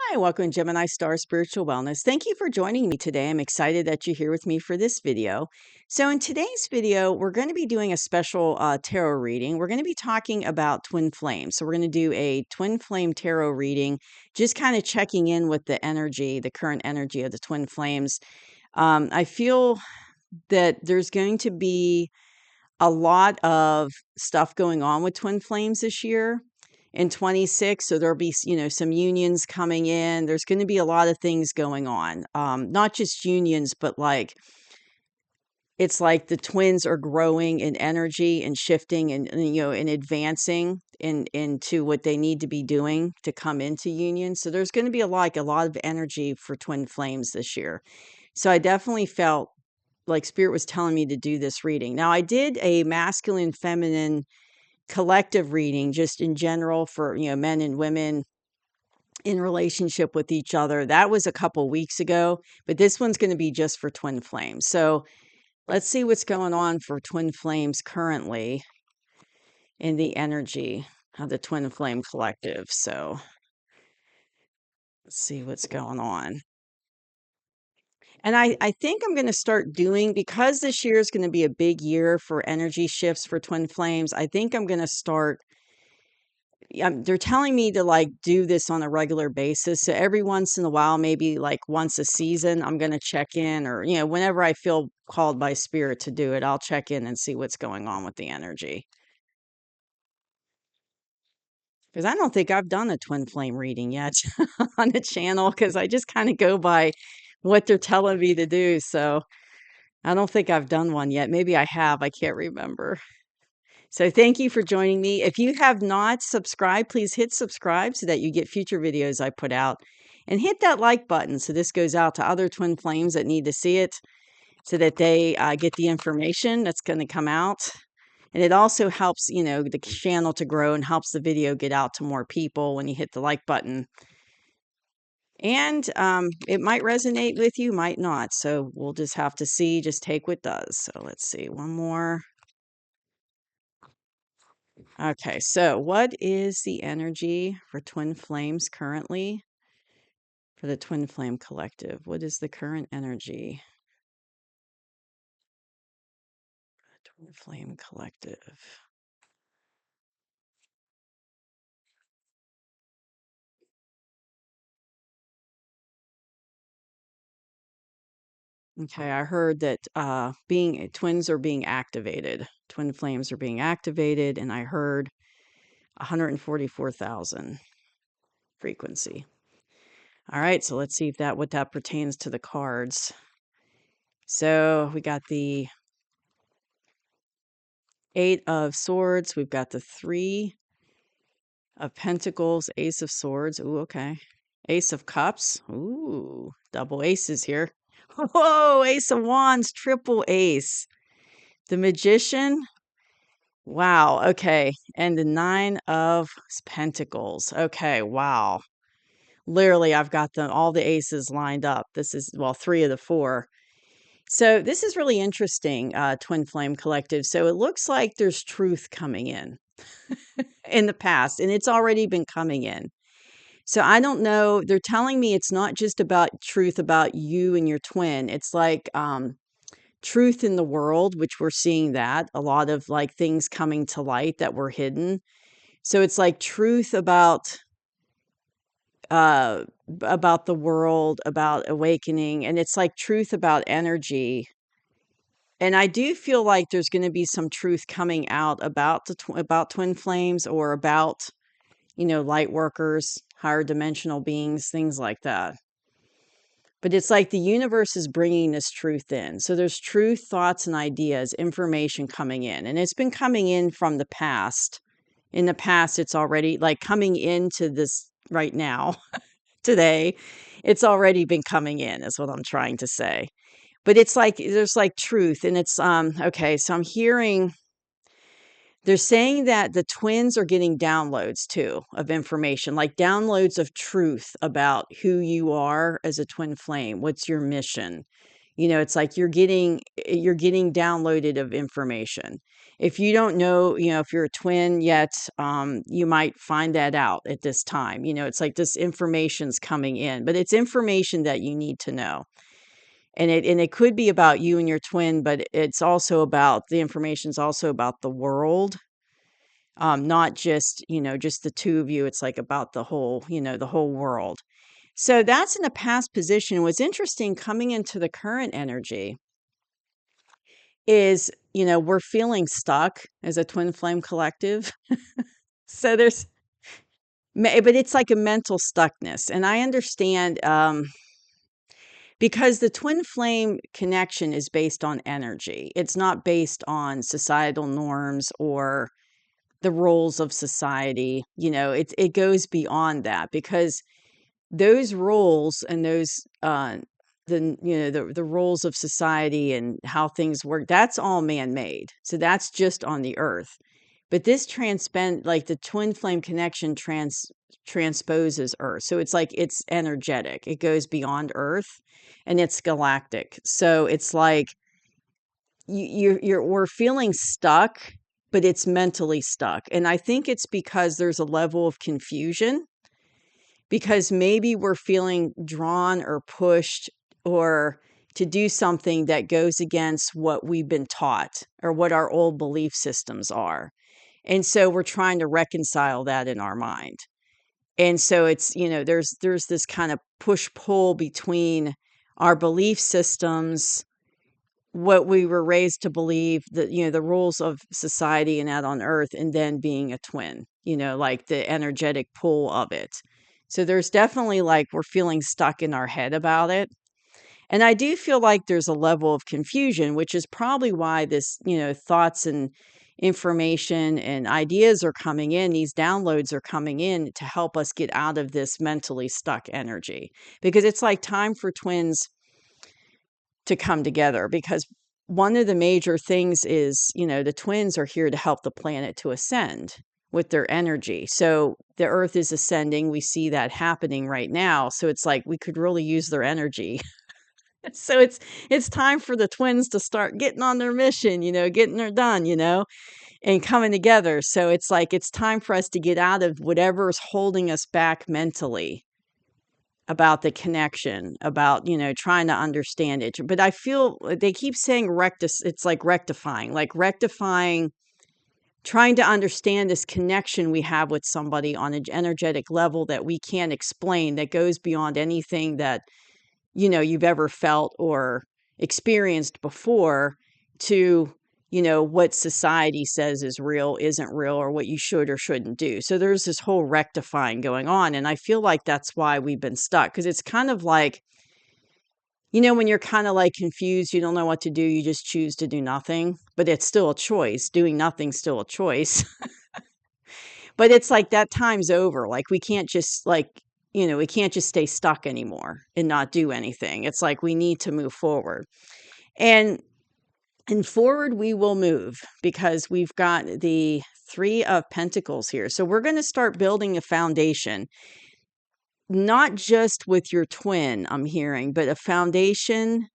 Hi, welcome to Gemini Star Spiritual Wellness. Thank you for joining me today. I'm excited that you're here with me for this video. So, in today's video, we're going to be doing a special tarot reading. We're going to be talking about twin flames. So, we're going to do a twin flame tarot reading, just kind of checking in with the energy, the current energy of the twin flames. I feel that there's going to be a lot of stuff going on with twin flames this year in 26. So there'll be, some unions coming in. There's going to be a lot of things going on. Not just unions, but it's like the twins are growing in energy and shifting and advancing into what they need to be doing to come into union. So there's going to be a lot of energy for twin flames this year. So I definitely felt like spirit was telling me to do this reading. Now I did a masculine feminine collective reading just in general for, men and women in relationship with each other. That was a couple weeks ago, but this one's going to be just for twin flames. So let's see what's going on for twin flames currently in the energy of the twin flame collective. So let's see what's going on. And I think I'm going to start doing, because this year is going to be a big year for energy shifts for twin flames. I think I'm going to start. They're telling me to do this on a regular basis. So every once in a while, maybe like once a season, I'm going to check in, or, whenever I feel called by spirit to do it, I'll check in and see what's going on with the energy. Because I don't think I've done a twin flame reading yet on the channel, because I just kind of go by what they're telling me to do. So I don't think I've done one yet. Maybe I have. I can't remember. So thank you for joining me. If you have not subscribed, please hit subscribe so that you get future videos I put out. And hit that like button so this goes out to other twin flames that need to see it, so that they get the information that's going to come out. And it also helps, the channel to grow, and helps the video get out to more people when you hit the like button. And it might resonate with you, might not. So we'll just have to see. Just take what does. So let's see. One more. Okay, so what is the energy for twin flames currently for the twin flame collective? What is the current energy for the twin flame collective? Okay, I heard that being twins are being activated. Twin flames are being activated, and I heard 144,000 frequency. All right, so let's see what that pertains to the cards. So we got the 8 of Swords. We've got the 3 of Pentacles, Ace of Swords. Ooh, okay. Ace of Cups. Ooh, double aces here. Whoa, Ace of Wands, triple ace. The Magician. Wow, okay. And the 9 of Pentacles. Okay, wow. Literally, I've got all the aces lined up. This is, well, 3 of the 4. So this is really interesting, Twin Flame Collective. So it looks like there's truth coming in the past, and it's already been coming in. So I don't know. They're telling me it's not just about truth about you and your twin. It's like truth in the world, which we're seeing that a lot of things coming to light that were hidden. So it's like truth uh about the world, about awakening, and it's like truth about energy. And I do feel like there's going to be some truth coming out about about twin flames, or about light workers, higher dimensional beings, things like that. But it's like the universe is bringing this truth in. So there's truth, thoughts, and ideas, information coming in. And it's been coming in from the past. In the past, it's already coming into this right now, today. It's already been coming in, is what I'm trying to say. But it's like there's truth. And it's okay, so I'm hearing. They're saying that the twins are getting downloads too of information, like downloads of truth about who you are as a twin flame. What's your mission? It's like you're getting downloaded of information. If you don't know, if you're a twin yet, you might find that out at this time. It's like this information's coming in, but it's information that you need to know. And it could be about you and your twin, but it's also about the information's also about the world. Not just the two of you. It's like about the whole world. So that's in a past position. What's interesting coming into the current energy is, we're feeling stuck as a twin flame collective. So but it's like a mental stuckness. And I understand, because the twin flame connection is based on energy. It's not based on societal norms or the roles of society. It goes beyond that, because those roles and those the roles of society and how things work, that's all man-made. So that's just on the earth. But this like the twin flame connection transposes earth. So it's like it's energetic. It goes beyond earth, and it's galactic. So it's like we're feeling stuck, but it's mentally stuck. And I think it's because there's a level of confusion, because maybe we're feeling drawn or pushed or to do something that goes against what we've been taught or what our old belief systems are. And so we're trying to reconcile that in our mind. And so it's, there's this kind of push pull between our belief systems, what we were raised to believe, the rules of society and out on earth, and then being a twin, like the energetic pull of it. So there's definitely like we're feeling stuck in our head about it. And I do feel like there's a level of confusion, which is probably why this, thoughts and information and ideas are coming in. These downloads are coming in to help us get out of this mentally stuck energy, because it's like time for twins to come together. Because one of the major things is, the twins are here to help the planet to ascend with their energy. So the earth is ascending. We see that happening right now. So it's like we could really use their energy. So it's time for the twins to start getting on their mission, getting her done, and coming together. So it's like it's time for us to get out of whatever's holding us back mentally about the connection, about, trying to understand it. But I feel they keep saying it's like rectifying, trying to understand this connection we have with somebody on an energetic level that we can't explain, that goes beyond anything that, you've ever felt or experienced before, to, what society says is real, isn't real, or what you should or shouldn't do. So there's this whole rectifying going on. And I feel like that's why we've been stuck, because it's kind of like, when you're kind of like confused, you don't know what to do, you just choose to do nothing, but it's still a choice. Doing nothing's still a choice. But it's like that time's over. Like we can't just we can't just stay stuck anymore and not do anything. It's like we need to move forward. And forward we will move, because we've got the Three of Pentacles here. So we're going to start building a foundation, not just with your twin, I'm hearing, but a foundation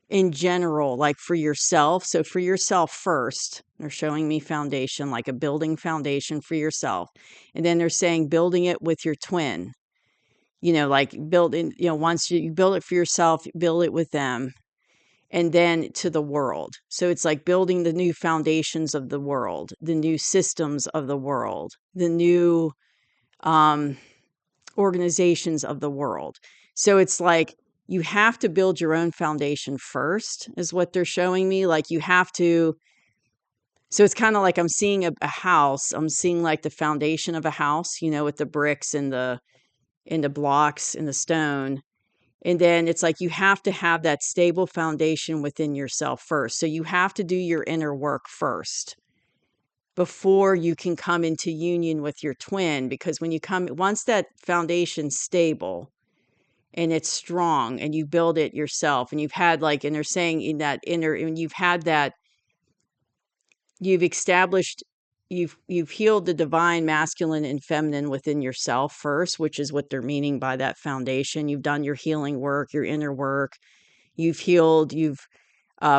in general, like for yourself. So for yourself first, they're showing me foundation, like a building foundation for yourself. And then they're saying building it with your twin, like building, once you build it for yourself, build it with them, and then to the world. So it's like building the new foundations of the world, the new systems of the world, the new organizations of the world. So it's like you have to build your own foundation first, is what they're showing me. Like you have to. So it's kind of like I'm seeing a house. I'm seeing like the foundation of a house, with the bricks and the blocks and the stone. And then it's like you have to have that stable foundation within yourself first. So you have to do your inner work first before you can come into union with your twin. Because once that foundation's stable and it's strong and you build it yourself, and you've had and they're saying in that inner, and you've had that, you've established, you've healed the divine masculine and feminine within yourself first, which is what they're meaning by that foundation. You've done your healing work, your inner work. you've healed, you've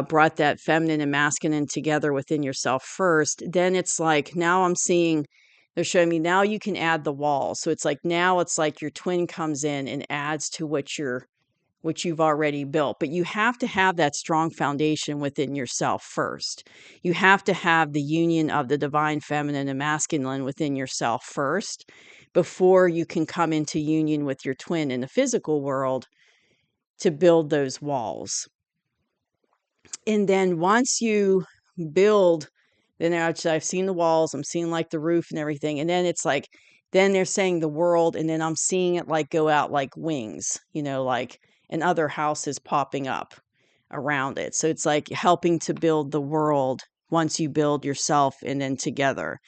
brought that feminine and masculine together within yourself first, then it's like now I'm seeing they're showing me now you can add the wall. So it's like now it's like your twin comes in and adds to what you've already built. But you have to have that strong foundation within yourself first. You have to have the union of the divine feminine and masculine within yourself first before you can come into union with your twin in the physical world to build those walls. And then once you build, then I've seen the walls, I'm seeing like the roof and everything. And then it's like, then they're saying the world, and then I'm seeing it like go out like wings, like, and other houses popping up around it. So it's like helping to build the world once you build yourself and then together.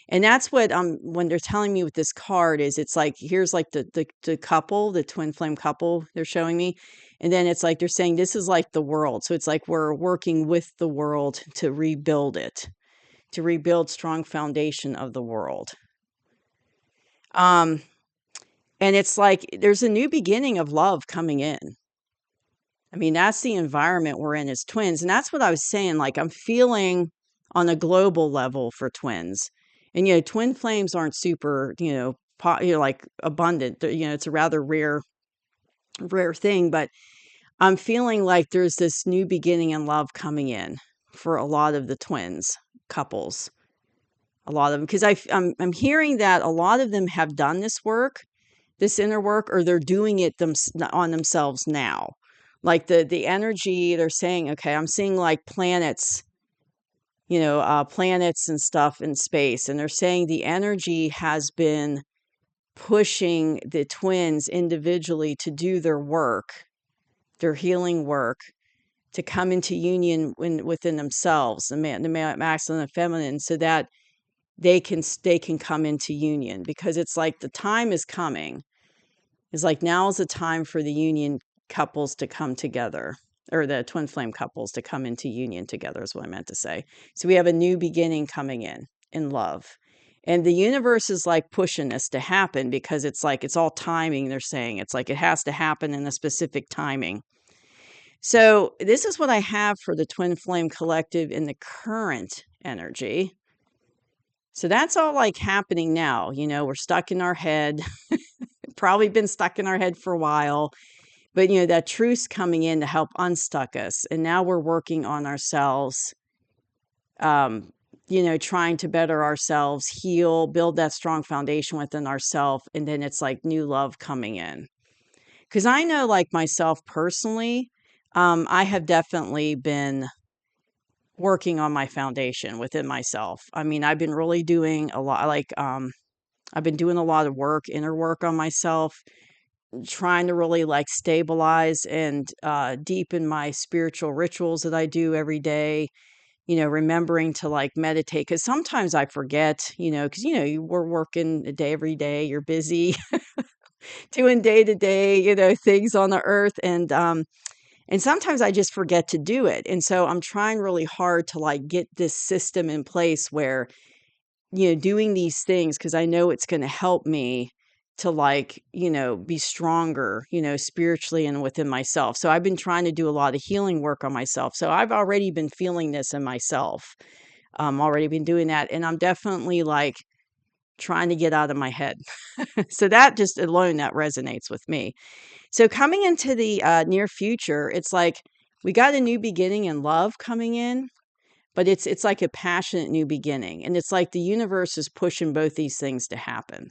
And that's what when they're telling me with this card is it's like here's like the couple, the twin flame couple they're showing me. And then it's like they're saying this is like the world. So it's like we're working with the world to rebuild it, to rebuild strong foundation of the world. And it's like there's a new beginning of love coming in. I mean, that's the environment we're in as twins. And that's what I was saying. Like I'm feeling on a global level for twins. And twin flames aren't super, like abundant. It's a rather rare thing, but I'm feeling like there's this new beginning in love coming in for a lot of the twins couples. A lot of them, because I'm hearing that a lot of them have done this work, this inner work, or they're doing it on themselves now. Like the energy, they're saying, okay, I'm seeing like planets, planets and stuff in space. And they're saying the energy has been pushing the twins individually to do their work, their healing work, to come into union within themselves, the masculine and feminine, so that they can come into union. Because it's like the time is coming. It's like now is the time for the union couples to come together, or the twin flame couples to come into union together is what I meant to say. So we have a new beginning coming in love. And the universe is like pushing this to happen because it's like it's all timing, they're saying. It's like it has to happen in a specific timing. So this is what I have for the twin flame collective in the current energy. So that's all like happening now. We're stuck in our head, probably been stuck in our head for a while. But, that truth's coming in to help unstuck us. And now we're working on ourselves, trying to better ourselves, heal, build that strong foundation within ourselves. And then it's like new love coming in. Because I know, like myself personally, I have definitely been working on my foundation within myself. I mean, I've been really doing a lot, like, I've been doing a lot of work, inner work on myself, trying to really like stabilize and deepen my spiritual rituals that I do every day, remembering to like meditate. Because sometimes I forget, because, we're working a day every day, you're busy doing day to day, things on the earth. And sometimes I just forget to do it. And so I'm trying really hard to like get this system in place where, doing these things, because I know it's going to help me to like, be stronger, spiritually and within myself. So I've been trying to do a lot of healing work on myself. So I've already been feeling this in myself. Already been doing that. And I'm definitely like trying to get out of my head. So that just alone, that resonates with me. So coming into the near future, it's like we got a new beginning in love coming in. But it's like a passionate new beginning. And it's like the universe is pushing both these things to happen.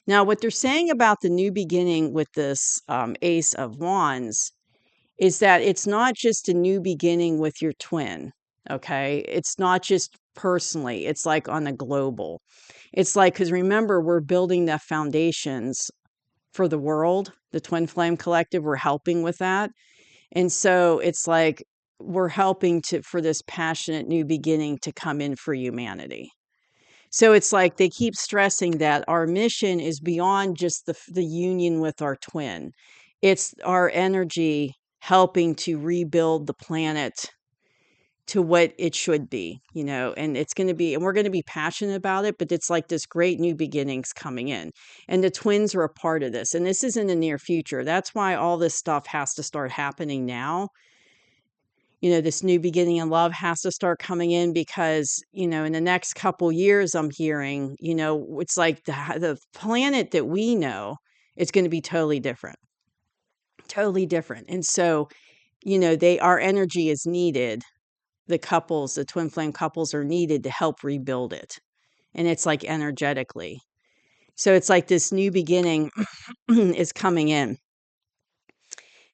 Now, what they're saying about the new beginning with this Ace of Wands is that it's not just a new beginning with your twin, okay? It's not just personally. It's like on a global. It's like, because remember, we're building the foundations for the world. The Twin Flame Collective, we're helping with that. And so it's like, we're helping for this passionate new beginning to come in for humanity. So it's like they keep stressing that our mission is beyond just the union with our twin. It's our energy helping to rebuild the planet to what it should be, and it's going to be, and we're going to be passionate about it, but it's like this great new beginnings coming in. And the twins are a part of this. And this is in the near future. That's why all this stuff has to start happening now. this new beginning in love has to start coming in because, in the next couple years, I'm hearing, it's like the planet that we know, it's going to be totally different, totally different. And so, our energy is needed. The couples, the twin flame couples are needed to help rebuild it. And it's like energetically. So it's like this new beginning is coming in.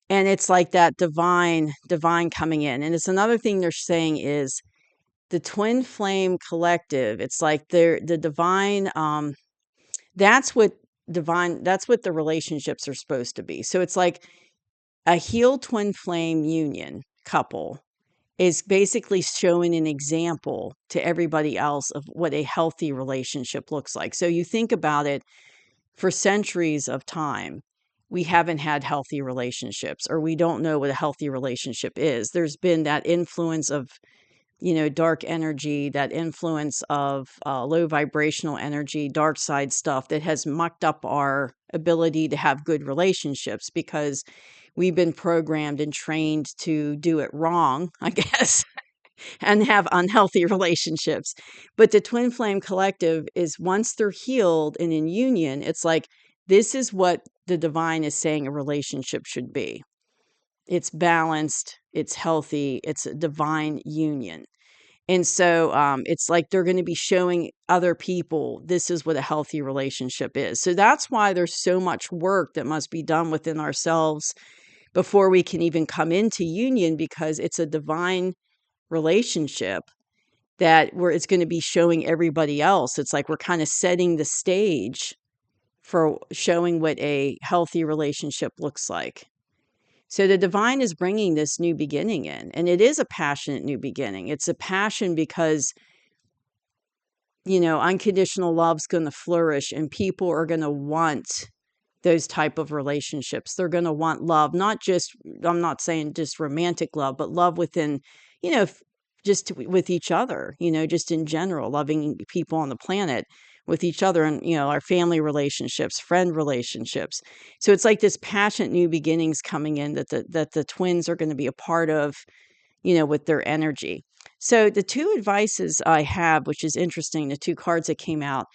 And it's like that divine coming in. And it's another thing they're saying is the twin flame collective. It's like the divine, that's what the relationships are supposed to be. So it's like a healed twin flame union couple is basically showing an example to everybody else of what a healthy relationship looks like. So you think about it, for centuries of time, we haven't had healthy relationships, or we don't know what a healthy relationship is. There's been that influence of, dark energy, that influence of low vibrational energy, dark side stuff that has mucked up our ability to have good relationships because we've been programmed and trained to do it wrong, I guess, and have unhealthy relationships. But the twin flame collective is, once they're healed and in union, it's like, this is what the divine is saying a relationship should be. It's balanced, it's healthy, it's a divine union. And so it's like they're going to be showing other people this is what a healthy relationship is. So that's why there's so much work that must be done within ourselves before we can even come into union, because it's a divine relationship that where it's going to be showing everybody else. It's like we're kind of setting the stage for showing what a healthy relationship looks like. So the divine is bringing this new beginning in, and it is a passionate new beginning. It's a passion because, unconditional love's going to flourish, and people are going to want those type of relationships. They're going to want love, not just, I'm not saying just romantic love, but love within, just with each other, just in general, loving people on the planet with each other, and, our family relationships, friend relationships. So it's like this passionate new beginnings coming in that the twins are going to be a part of, with their energy. So the two advices I have, which is interesting, the two cards that came out,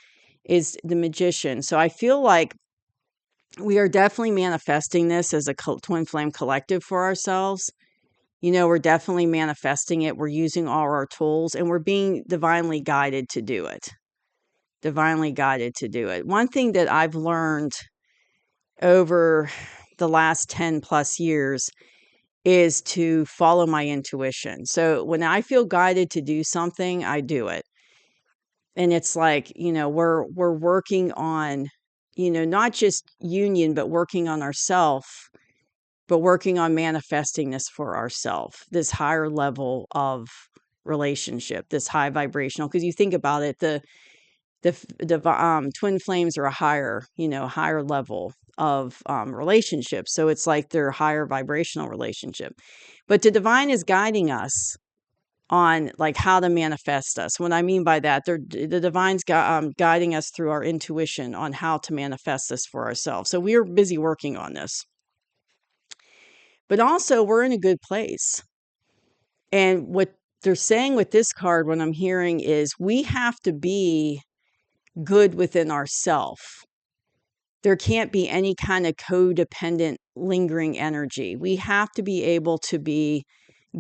is the Magician. So I feel like we are definitely manifesting this as a twin flame collective for ourselves. We're definitely manifesting it. We're using all our tools, and we're being divinely guided to do it. Divinely guided to do it. One thing that I've learned over the last 10 plus years is to follow my intuition. So when I feel guided to do something, I do it. And it's like, we're working on, not just union, but working on ourselves, but working on manifesting this for ourselves, this higher level of relationship, this high vibrational. Because you think about it, the twin flames are a higher level of relationship. So it's like they're a higher vibrational relationship. But the divine is guiding us on like how to manifest us. What I mean by that, the divine's guiding us through our intuition on how to manifest this for ourselves. So we're busy working on this. But also, we're in a good place. And what they're saying with this card, what I'm hearing is we have to be good within ourself. There can't be any kind of codependent, lingering energy. We have to be able to be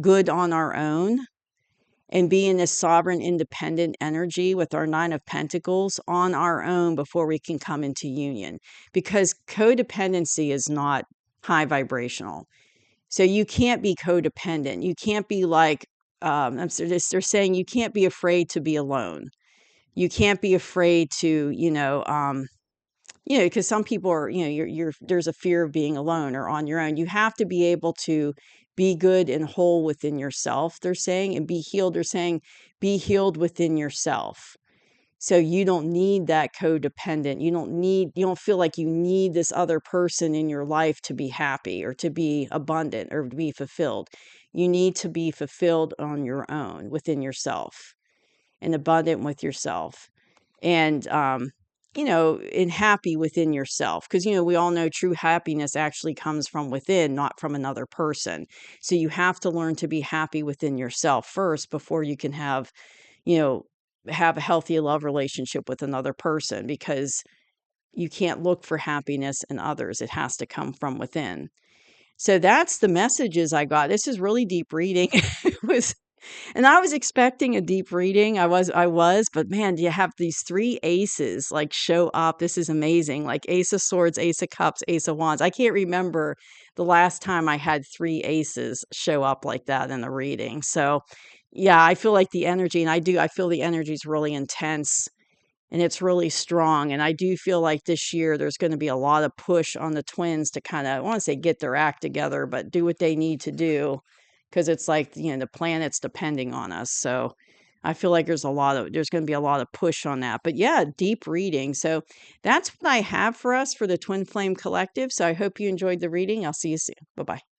good on our own and be in this sovereign, independent energy with our Nine of Pentacles on our own before we can come into union. Because codependency is not high vibrational. So you can't be codependent. You can't be like, they're saying you can't be afraid to be alone. You can't be afraid to, because some people are, there's a fear of being alone or on your own. You have to be able to be good and whole within yourself, they're saying, and be healed. They're saying, be healed within yourself. So you don't need that codependent. You don't feel like you need this other person in your life to be happy or to be abundant or to be fulfilled. You need to be fulfilled on your own, within yourself, and abundant with yourself. And and happy within yourself. Because, we all know true happiness actually comes from within, not from another person. So you have to learn to be happy within yourself first before you can you know, have a healthy love relationship with another person, because you can't look for happiness in others. It has to come from within. So that's the messages I got. This is really deep reading. It was and I was expecting a deep reading. I was, but man, you have these three aces like show up. This is amazing. Like Ace of Swords, Ace of Cups, Ace of Wands. I can't remember the last time I had three aces show up like that in a reading. So yeah, I feel like the energy, and I feel the energy is really intense and it's really strong. And I do feel like this year there's going to be a lot of push on the twins to kind of, I want to say get their act together, but do what they need to do, because it's like, the planet's depending on us. So I feel like there's going to be a lot of push on that. But yeah, deep reading. So that's what I have for us for the Twin Flame Collective. So I hope you enjoyed the reading. I'll see you soon. Bye bye.